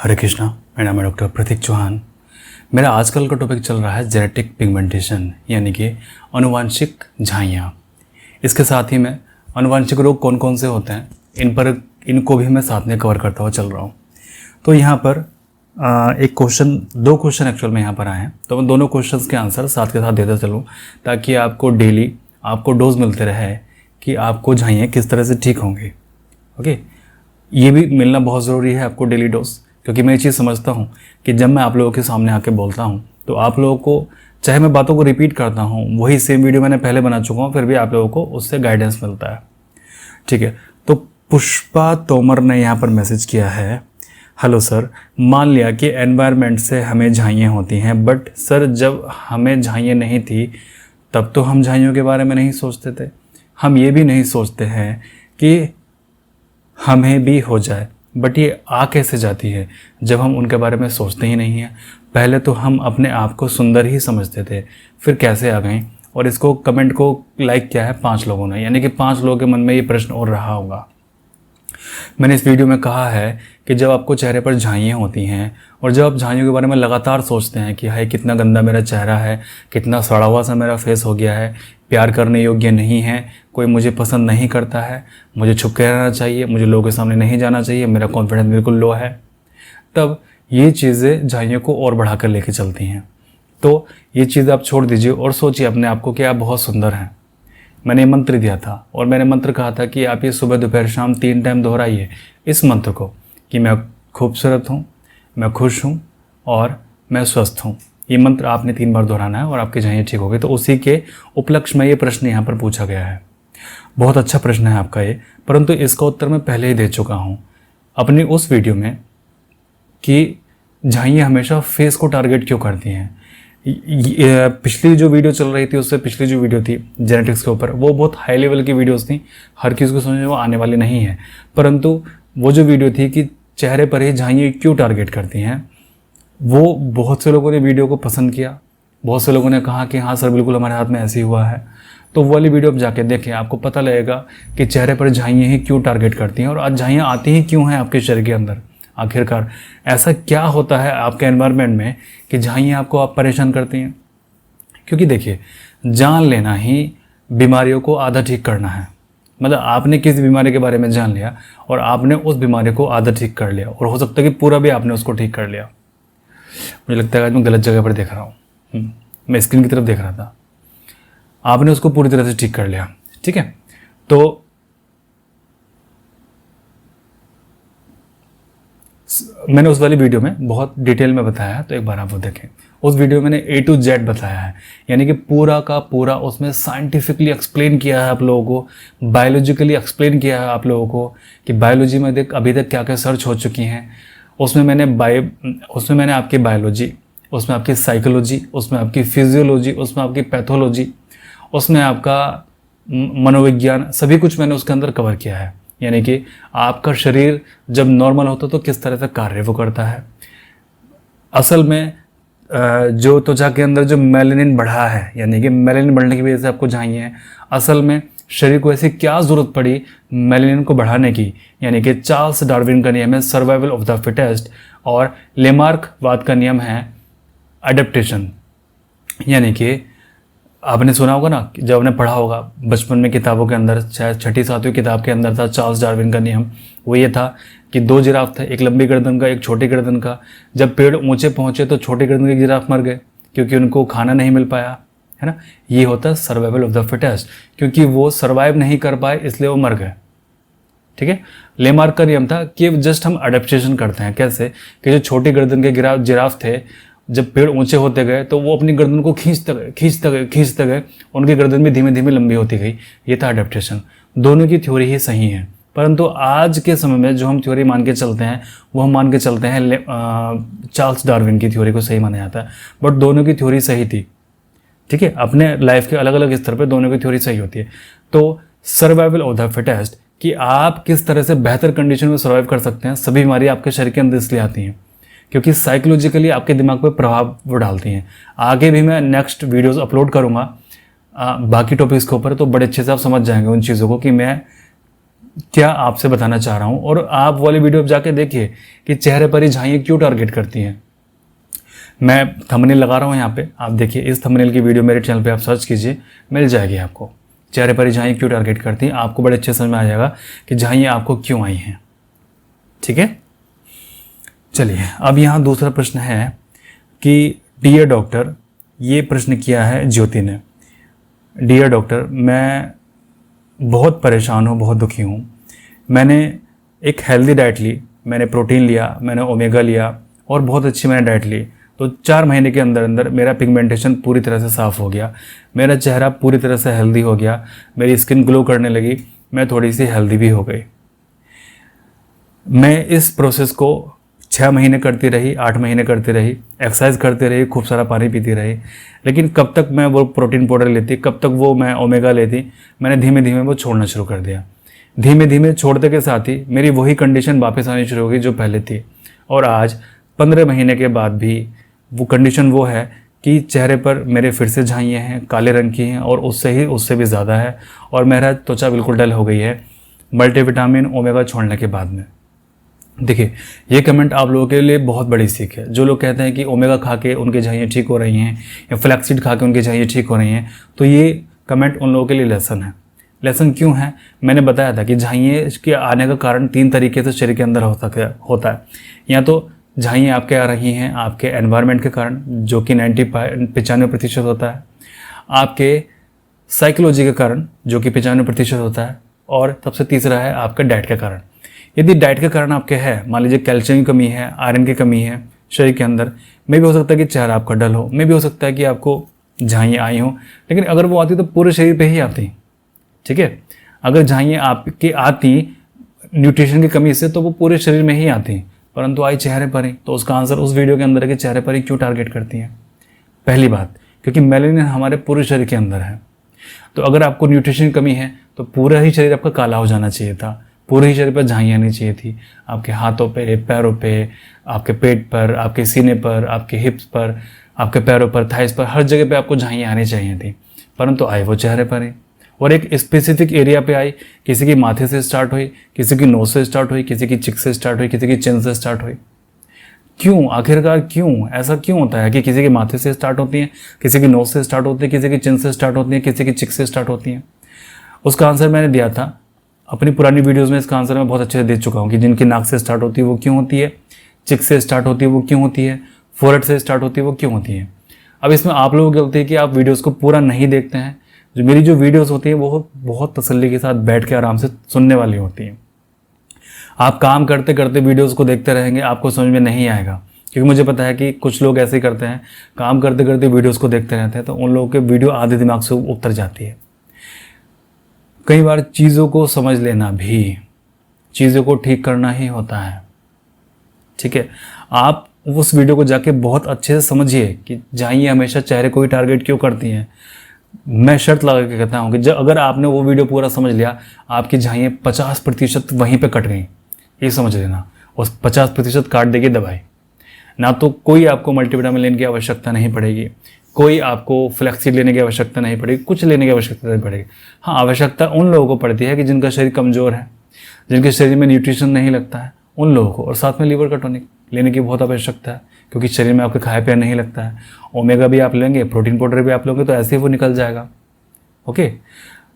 हरे कृष्णा। मेरा नाम है डॉक्टर प्रतीक चौहान। मेरा आजकल का टॉपिक चल रहा है जेनेटिक पिगमेंटेशन, यानी कि आनुवांशिक झाइयाँ। इसके साथ ही मैं आनुवांशिक रोग कौन कौन से होते हैं इनको भी मैं साथ में कवर करता हुआ चल रहा हूँ। तो यहाँ पर दो क्वेश्चन एक्चुअल में यहाँ पर आए हैं, तो मैं दोनों क्वेश्चंस के आंसर साथ के साथ देता चलूँ ताकि आपको डेली आपको डोज मिलते रहे कि आपको झाइयाँ किस तरह से ठीक होंगी। ओके, ये भी मिलना बहुत ज़रूरी है आपको डेली डोज, क्योंकि मैं ये चीज़ समझता हूँ कि जब मैं आप लोगों के सामने आके बोलता हूँ तो आप लोगों को, चाहे मैं बातों को रिपीट करता हूँ, वही सेम वीडियो मैंने पहले बना चुका हूँ, फिर भी आप लोगों को उससे गाइडेंस मिलता है। ठीक है, तो पुष्पा तोमर ने यहाँ पर मैसेज किया है, हेलो सर, मान लिया कि एनवायरनमेंट से हमें झाइयाँ होती हैं, बट सर जब हमें झाइयाँ नहीं थी तब तो हम झाइयों के बारे में नहीं सोचते थे। हम ये भी नहीं सोचते हैं कि हमें भी हो जाए, बट ये आ कैसे जाती है जब हम उनके बारे में सोचते ही नहीं हैं। पहले तो हम अपने आप को सुंदर ही समझते थे, फिर कैसे आ गई। और इसको कमेंट को लाइक किया है 5 लोगों ने, यानी कि 5 लोगों के मन में ये प्रश्न और रहा होगा। मैंने इस वीडियो में कहा है कि जब आपको चेहरे पर झाइयाँ होती हैं और जब आप झाइयों के बारे में लगातार सोचते हैं कि हाय कितना गंदा मेरा चेहरा है, कितना सड़ा हुआ सा मेरा फेस हो गया है, प्यार करने योग्य नहीं है, कोई मुझे पसंद नहीं करता है, मुझे छुप के रहना चाहिए, मुझे लोगों के सामने नहीं जाना चाहिए, मेरा कॉन्फिडेंस बिल्कुल लो है, तब ये चीज़ें झाइयों को और बढ़ा कर लेके चलती हैं। तो ये चीज़ आप छोड़ दीजिए और सोचिए अपने आप को कि आप बहुत सुंदर हैं। मैंने मंत्र दिया था और मैंने मंत्र कहा था कि आप ये सुबह दोपहर शाम 3 टाइम दोहराइए इस मंत्र को कि मैं खूबसूरत हूँ, मैं खुश हूँ और मैं स्वस्थ हूँ। ये मंत्र आपने 3 बार दोहराना है और आपकी झाइयाँ ठीक हो गई। तो उसी के उपलक्ष्य में ये प्रश्न यहाँ पर पूछा गया है। बहुत अच्छा प्रश्न है आपका ये, परंतु इसका उत्तर मैं पहले ही दे चुका हूँ अपनी उस वीडियो में कि झाइयाँ हमेशा फेस को टारगेट क्यों करती हैं। पिछली जो वीडियो चल रही थी उससे पिछली जो वीडियो थी जेनेटिक्स के ऊपर, वो बहुत हाई लेवल की वीडियोस थी, हर किसी को समझ में वो आने वाली नहीं है। परंतु वो जो वीडियो थी कि चेहरे पर ही झाइयाँ क्यों टारगेट करती हैं, वो बहुत से लोगों ने वीडियो को पसंद किया। बहुत से लोगों ने कहा कि हाँ सर बिल्कुल हमारे हाथ में ऐसे ही हुआ है। तो वो वाली वीडियो आप जाके देखें, आपको पता लगेगा कि चेहरे पर झाइयाँ ही क्यों टारगेट करती हैं और आज झाइयाँ आती ही क्यों हैं आपके शरीर के अंदर। आखिरकार ऐसा क्या होता है आपके एनवायरनमेंट में कि झाइयाँ आपको आप परेशान करती हैं। क्योंकि देखिए, जान लेना ही बीमारियों को आधा ठीक करना है। मतलब आपने किसी बीमारी के बारे में जान लिया और आपने उस बीमारी को आधा ठीक कर लिया, और हो सकता है कि पूरा भी आपने उसको ठीक कर लिया। मुझे लगता है आज मैं गलत जगह पर देख रहा हूँ, मैं स्क्रीन की तरफ देख रहा था। आपने उसको पूरी तरह से ठीक कर लिया, ठीक है। तो मैंने उस वाली वीडियो में बहुत डिटेल में बताया है, तो एक बार आप वो देखें। उस वीडियो में मैंने A to Z बताया है, यानी कि पूरा का पूरा उसमें साइंटिफिकली एक्सप्लेन किया है आप लोगों को, बायोलॉजिकली एक्सप्लेन किया है आप लोगों को कि बायोलॉजी में अभी तक क्या क्या सर्च हो चुकी हैं। उसमें मैंने आपकी बायोलॉजी, उसमें आपकी साइकोलॉजी, उसमें आपकी फिजियोलॉजी, उसमें आपकी पैथोलॉजी, उसमें आपका मनोविज्ञान, सभी कुछ मैंने उसके अंदर कवर किया है। यानी कि आपका शरीर जब नॉर्मल होता तो किस तरह से कार्य वो करता है। असल में जो त्वचा के अंदर जो मेलानिन बढ़ा है, यानी कि मेलानिन बढ़ने की वजह से आपको झाइयाँ हैं, असल में शरीर को ऐसी क्या ज़रूरत पड़ी मेलानिन को बढ़ाने की। यानी कि चार्ल्स डार्विन का नियम है सर्वाइवल ऑफ द फिटेस्ट और लेमार्क वाद का नियम है अडेप्टेशन। यानी कि आपने सुना होगा ना, जब आपने पढ़ा होगा बचपन में किताबों के अंदर, शायद 6ठी 7वीं किताब के अंदर था चार्ल्स डार्विन का नियम। वो ये था कि 2 जिराफ थे, एक लंबी गर्दन का एक छोटी गर्दन का। जब पेड़ ऊंचे पहुंचे तो छोटी गर्दन के जिराफ मर गए क्योंकि उनको खाना नहीं मिल पाया, है ना। ये होता है सर्वाइवल ऑफ द फिटेस्ट, क्योंकि वो सर्वाइव नहीं कर पाए इसलिए वो मर गए, ठीक है। लेमार्क का नियम था कि जस्ट हम अडेप्टेशन करते हैं। कैसे कि जो छोटी गर्दन के जिराफ थे, जब पेड़ ऊंचे होते गए तो वो अपनी गर्दन को खींचते गए, उनकी गर्दन भी धीमे धीमे लंबी होती गई। ये था अडेप्टेशन। दोनों की थ्योरी ही सही है, परंतु आज के समय में जो हम थ्योरी मान के चलते हैं वो हम मान के चलते हैं चार्ल्स डार्विन की थ्योरी को सही माना जाता है। बट दोनों की थ्योरी सही थी, ठीक है। अपने लाइफ के अलग अलग स्तर पर दोनों की थ्योरी सही होती है। तो सर्वाइवल ऑफ द फिटेस्ट, कि आप किस तरह से बेहतर कंडीशन में सर्वाइव कर सकते हैं। सभी बीमारी आपके शरीर के अंदर इसलिए आती हैं क्योंकि साइकोलॉजिकली आपके दिमाग पर प्रभाव वो डालती हैं। आगे भी मैं नेक्स्ट वीडियोस अपलोड करूँगा बाकी टॉपिक्स के ऊपर, तो बड़े अच्छे से आप समझ जाएंगे उन चीज़ों को कि मैं क्या आपसे बताना चाह रहा हूँ। और आप वाली वीडियो जाके देखिए कि चेहरे पर ही झाइयाँ क्यों टारगेट करती हैं। मैं थंबनेल लगा रहा हूँ यहाँ पे, आप देखिए इस थंबनेल की वीडियो मेरे चैनल पे आप सर्च कीजिए, मिल जाएगी आपको। चेहरे पर ही झाइयाँ क्यों टारगेट करती हैं, आपको बड़े अच्छे समझ में आ जाएगा कि झाइयाँ आपको क्यों आई हैं। ठीक है, चलिए अब यहाँ दूसरा प्रश्न है कि डियर डॉक्टर, ये प्रश्न किया है ज्योति ने। डियर डॉक्टर, मैं बहुत परेशान हूँ, बहुत दुखी हूँ। मैंने एक हेल्दी डाइट ली, मैंने प्रोटीन लिया, मैंने ओमेगा लिया और बहुत अच्छी मैंने डाइट ली। तो 4 महीने के अंदर अंदर मेरा पिगमेंटेशन पूरी तरह से साफ़ हो गया, मेरा चेहरा पूरी तरह से हेल्दी हो गया, मेरी स्किन ग्लो करने लगी, मैं थोड़ी सी हेल्दी भी हो गई। मैं इस प्रोसेस को 6 महीने करती रही, 8 महीने करती रही, एक्सरसाइज करती रही, खूब सारा पानी पीती रही, लेकिन कब तक मैं वो प्रोटीन पाउडर लेती, कब तक वो मैं ओमेगा लेती, मैंने धीमे धीमे वो छोड़ना शुरू कर दिया। धीमे धीमे छोड़ते के साथ ही मेरी वही कंडीशन वापस आनी शुरू हो गई जो पहले थी। और आज 15 महीने के बाद भी वो कंडीशन वो है कि चेहरे पर मेरे फिर से झाइयाँ हैं, काले रंग की हैं और उससे भी ज़्यादा है, और मेरा त्वचा बिल्कुल डल हो गई है मल्टीविटामिन ओमेगा छोड़ने के बाद में। देखिए, ये कमेंट आप लोगों के लिए बहुत बड़ी सीख है। जो लोग कहते हैं कि ओमेगा खा के उनके झाइयाँ ठीक हो रही हैं या फ्लैक्सीड खा के उनके झाइयाँ ठीक हो रही हैं, तो ये कमेंट उन लोगों के लिए लेसन है। लेसन क्यों है? मैंने बताया था कि झाइयाँ के आने का कारण 3 तरीके से शरीर के अंदर होता है। या तो झाइयाँ आपके आ रही हैं आपके एनवायरनमेंट के कारण, जो कि 95% होता है, आपके साइकोलॉजी के कारण, जो कि 95% होता है, और सबसे तीसरा है आपका डाइट के कारण। यदि डाइट के कारण आपके है, मान लीजिए कैल्शियम की कमी है, आयरन की कमी है शरीर के अंदर, में भी हो सकता है कि चेहरा आपका डल हो, में भी हो सकता है कि आपको झाइयाँ आई हों, लेकिन अगर वो आती तो पूरे शरीर पे ही आती। ठीक है, अगर झाइयाँ आपकी आती न्यूट्रिशन की कमी से तो वो पूरे शरीर में ही आती, परंतु आई चेहरे पर ही। तो उसका आंसर उस वीडियो के अंदर है कि चेहरे पर ही क्यों टारगेट करती हैं। पहली बात, क्योंकि मेलानिन हमारे पूरे शरीर के अंदर है। तो अगर आपको न्यूट्रिशन की कमी है तो पूरा ही शरीर आपका काला हो जाना चाहिए था, पूरे ही शरीर पर झाइयाँ आनी चाहिए थी, आपके हाथों पे, पैरों पे, आपके पेट पर, आपके सीने पर, आपके हिप्स पर, आपके पैरों पर, थाइस पर, हर जगह पे आपको झाइयाँ आनी चाहिए थी, परंतु आई वो चेहरे पर ही। और एक स्पेसिफिक एरिया पे आई, किसी की माथे से स्टार्ट हुई, किसी की नोज से स्टार्ट हुई, किसी की चिक से स्टार्ट हुई, किसी की चिन से स्टार्ट हुई। क्यों? आखिरकार क्यों? ऐसा क्यों होता है कि किसी के माथे से स्टार्ट होती हैं, किसी की नोज से स्टार्ट होती है, किसी की चिन से स्टार्ट होती है, किसी की चिक से स्टार्ट होती हैं? उसका आंसर मैंने दिया था अपनी पुरानी वीडियोज़ में। इसका आंसर मैं बहुत अच्छे से दे चुका हूँ कि जिनकी नाक से स्टार्ट होती है वो क्यों होती है, चिक से स्टार्ट होती है वो क्यों होती है, फोरहेड से स्टार्ट होती है वो क्यों होती है। अब इसमें आप लोगों की गलती है कि आप वीडियोज़ को पूरा नहीं देखते हैं। मेरी जो वीडियोज़ होती हैं वो बहुत तसल्ली के साथ बैठ के आराम से सुनने वाली होती हैं। आप काम करते करते वीडियोज़ को देखते रहेंगे, आपको समझ में नहीं आएगा, क्योंकि मुझे पता है कि कुछ लोग ऐसे ही करते हैं, काम करते करते वीडियोज़ को देखते रहते हैं, तो उन लोगों के वीडियो आधे दिमाग से उतर जाती है। कई बार चीज़ों को समझ लेना भी चीज़ों को ठीक करना ही होता है। ठीक है, आप उस वीडियो को जाके बहुत अच्छे से समझिए कि झाइयाँ हमेशा चेहरे को ही टारगेट क्यों करती हैं। मैं शर्त लगा के कहता हूँ कि जब अगर आपने वो वीडियो पूरा समझ लिया, आपकी झाइयाँ 50% वहीं पे कट गई, ये समझ लेना। और 50% काट देगी दवाई। ना तो कोई आपको मल्टीविटामिन लेने की आवश्यकता नहीं पड़ेगी, कोई आपको फ्लैक्सीड लेने की आवश्यकता नहीं पड़ेगी, कुछ लेने की आवश्यकता नहीं पड़ेगी। हाँ, आवश्यकता उन लोगों को पड़ती है कि जिनका शरीर कमज़ोर है, जिनके शरीर में न्यूट्रिशन नहीं लगता है, उन लोगों को। और साथ में लीवर का टॉनिक लेने की बहुत आवश्यकता है, क्योंकि शरीर में आपके खाए पिया नहीं लगता है। ओमेगा भी आप लेंगे, प्रोटीन पाउडर भी आप लोगे, तो ऐसे ही वो निकल जाएगा। ओके,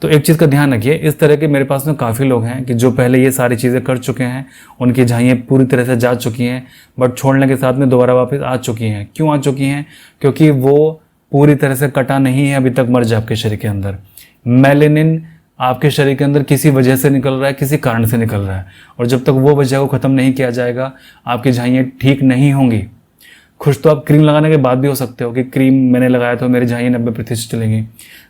तो एक चीज़ का ध्यान रखिए, इस तरह के मेरे पास में काफ़ी लोग हैं कि जो पहले ये सारी चीज़ें कर चुके हैं, उनकी झाइयाँ पूरी तरह से जा चुकी हैं, बट छोड़ने के साथ में दोबारा वापस आ चुकी हैं। क्यों आ चुकी हैं? क्योंकि वो पूरी तरह से कटा नहीं है अभी तक मर्ज आपके शरीर के अंदर। मेलानिन आपके शरीर के अंदर किसी वजह से निकल रहा है, किसी कारण से निकल रहा है, और जब तक वो वजह को ख़त्म नहीं किया जाएगा आपकी झाइयाँ ठीक नहीं होंगी। खुश तो आप क्रीम लगाने के बाद भी हो सकते हो कि क्रीम मैंने लगाया तो मेरी झाइयाँ 90% चलेंगी।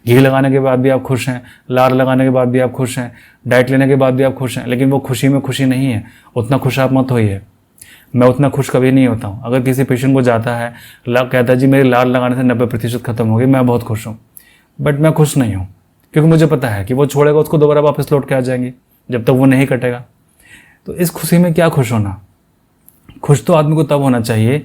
घी लगाने के बाद भी आप खुश हैं, लार लगाने के बाद भी आप खुश हैं, डाइट लेने के बाद भी आप खुश हैं, लेकिन वो खुशी में खुशी नहीं है। उतना खुश आप मत होइए। मैं उतना खुश कभी नहीं होता हूँ। अगर किसी पेशेंट को जाता है, कहता है जी मेरे लार लगाने से 90% खत्म हो गई, मैं बहुत खुश हूँ, बट मैं खुश नहीं हूँ, क्योंकि मुझे पता है कि वो छोड़ेगा, उसको दोबारा वापस लौट के आ जाएंगी जब तक वो नहीं कटेगा। तो इस खुशी में क्या खुश होना? खुश तो आदमी को तब होना चाहिए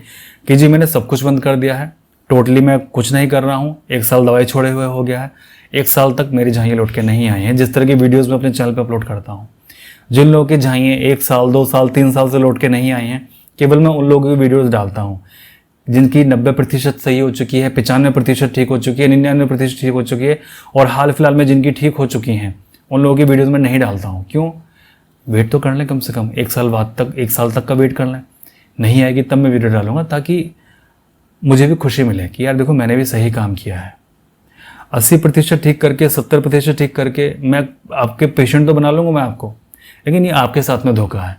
कि जी मैंने सब कुछ बंद कर दिया है, टोटली मैं कुछ नहीं कर रहा हूँ, 1 साल दवाई छोड़े हुए हो गया है, 1 साल तक मेरी झाइयाँ लौट के नहीं आई हैं, जिस तरह की वीडियोज़ मैं अपने चैनल पर अपलोड करता हूँ। जिन लोगों की झाइयाँ 1 साल 2 साल 3 साल से लौट के नहीं आई हैं, केवल मैं उन लोगों की वीडियोज़ डालता हूँ जिनकी 90% सही हो चुकी है, 95% ठीक हो चुकी है, 99% ठीक हो चुकी है, और हाल फिलहाल में जिनकी ठीक हो चुकी हैं उन लोगों की वीडियोज़ में नहीं डालता हूँ। क्यों? वेट तो कर लें कम से कम, 1 साल बाद तक, 1 साल तक का वेट कर लें, नहीं आएगी तब मैं वीडियो डालूंगा, ताकि मुझे भी खुशी मिले कि यार देखो मैंने भी सही काम किया है। 80% ठीक करके 70% ठीक करके मैं आपके पेशेंट तो बना लूँगा मैं आपको, लेकिन ये आपके साथ में धोखा है।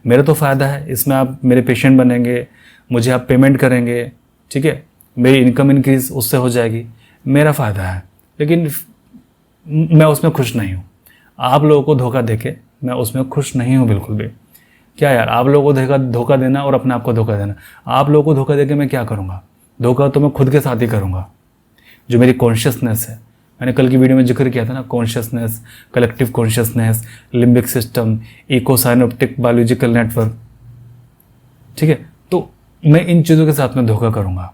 मेरा तो फ़ायदा है इसमें, आप मेरे पेशेंट बनेंगे, मुझे आप पेमेंट करेंगे, ठीक है, मेरी इनकम इंक्रीज़ उससे हो जाएगी, मेरा फ़ायदा है, लेकिन मैं उसमें खुश नहीं हूँ। आप लोगों को धोखा देके मैं उसमें खुश नहीं हूँ बिल्कुल भी। क्या यार, आप लोगों को धोखा देना और अपने आप को धोखा देना, आप लोगों को धोखा देके मैं क्या करूँगा? धोखा तो मैं खुद के साथ ही करूँगा। जो मेरी कॉन्शियसनेस है, मैंने कल की वीडियो में जिक्र किया था ना, consciousness, collective consciousness, limbic system, eco synoptic biological network, ठीक है, तो मैं इन चीज़ों के साथ में धोखा करूँगा।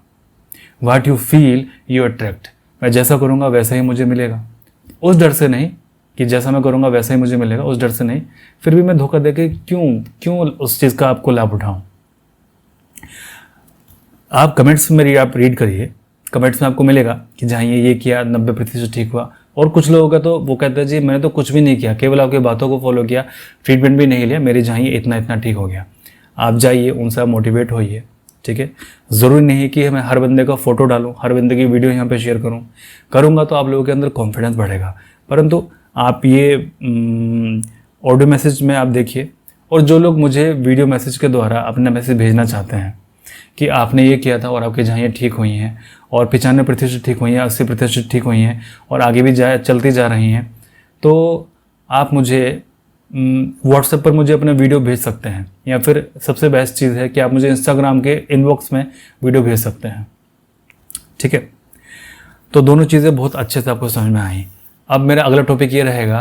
What you feel you attract, मैं जैसा करूँगा वैसा ही मुझे मिलेगा, उस डर से नहीं कि जैसा मैं करूँगा वैसा ही मुझे मिलेगा, उस डर से नहीं, फिर भी मैं धोखा देके क्यों उस चीज़ का आपको लाभ उठाऊँ। आप कमेंट्स में आप रीड करिए, कमेंट्स में आपको मिलेगा कि जहाँ ये किया 90% ठीक हुआ, और कुछ लोगों का तो वो कहते हैं जी मैंने तो कुछ भी नहीं किया, केवल आपकी बातों को फॉलो किया, ट्रीटमेंट भी नहीं लिया, मेरी जहाँ इतना ठीक हो गया। आप जाइए, उनसे आप मोटिवेट होइए, ठीक है। ज़रूरी नहीं कि मैं हर बंदे का फ़ोटो डालूँ, हर बंदे की वीडियो यहाँ पे शेयर करूँगा तो आप लोगों के अंदर कॉन्फिडेंस बढ़ेगा। परंतु आप ये ऑडियो मैसेज में आप देखिए, और जो लोग मुझे वीडियो मैसेज के द्वारा अपना मैसेज भेजना चाहते हैं कि आपने ये किया था और आपकी जहाँ ठीक हुई हैं, और 95% ठीक हुई हैं, 80% ठीक हुई हैं, और आगे भी चलती जा रही हैं, तो आप मुझे व्हाट्सएप पर मुझे अपना वीडियो भेज सकते हैं, या फिर सबसे बेस्ट चीज़ है कि आप मुझे इंस्टाग्राम के इनबॉक्स में वीडियो भेज सकते हैं, ठीक है। तो दोनों चीज़ें बहुत अच्छे से आपको समझ में आई। अब मेरा अगला टॉपिक ये रहेगा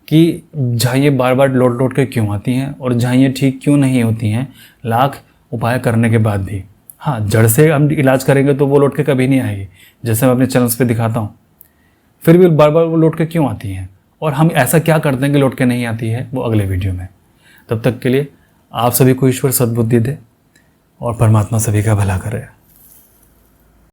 कि झाइयाँ बार बार लौट के क्यों आती हैं, और झाइयाँ ठीक क्यों नहीं होती हैं लाख उपाय करने के बाद भी। हाँ, जड़ से हम इलाज करेंगे तो वो लौट के कभी नहीं आएगी, जैसे मैं अपने चैनल्स पे दिखाता हूँ, फिर भी बार बार वो लौट के क्यों आती हैं, और हम ऐसा क्या करते हैं कि लौट के नहीं आती है, वो अगले वीडियो में। तब तक के लिए आप सभी को ईश्वर सद्बुद्धि दे और परमात्मा सभी का भला करे।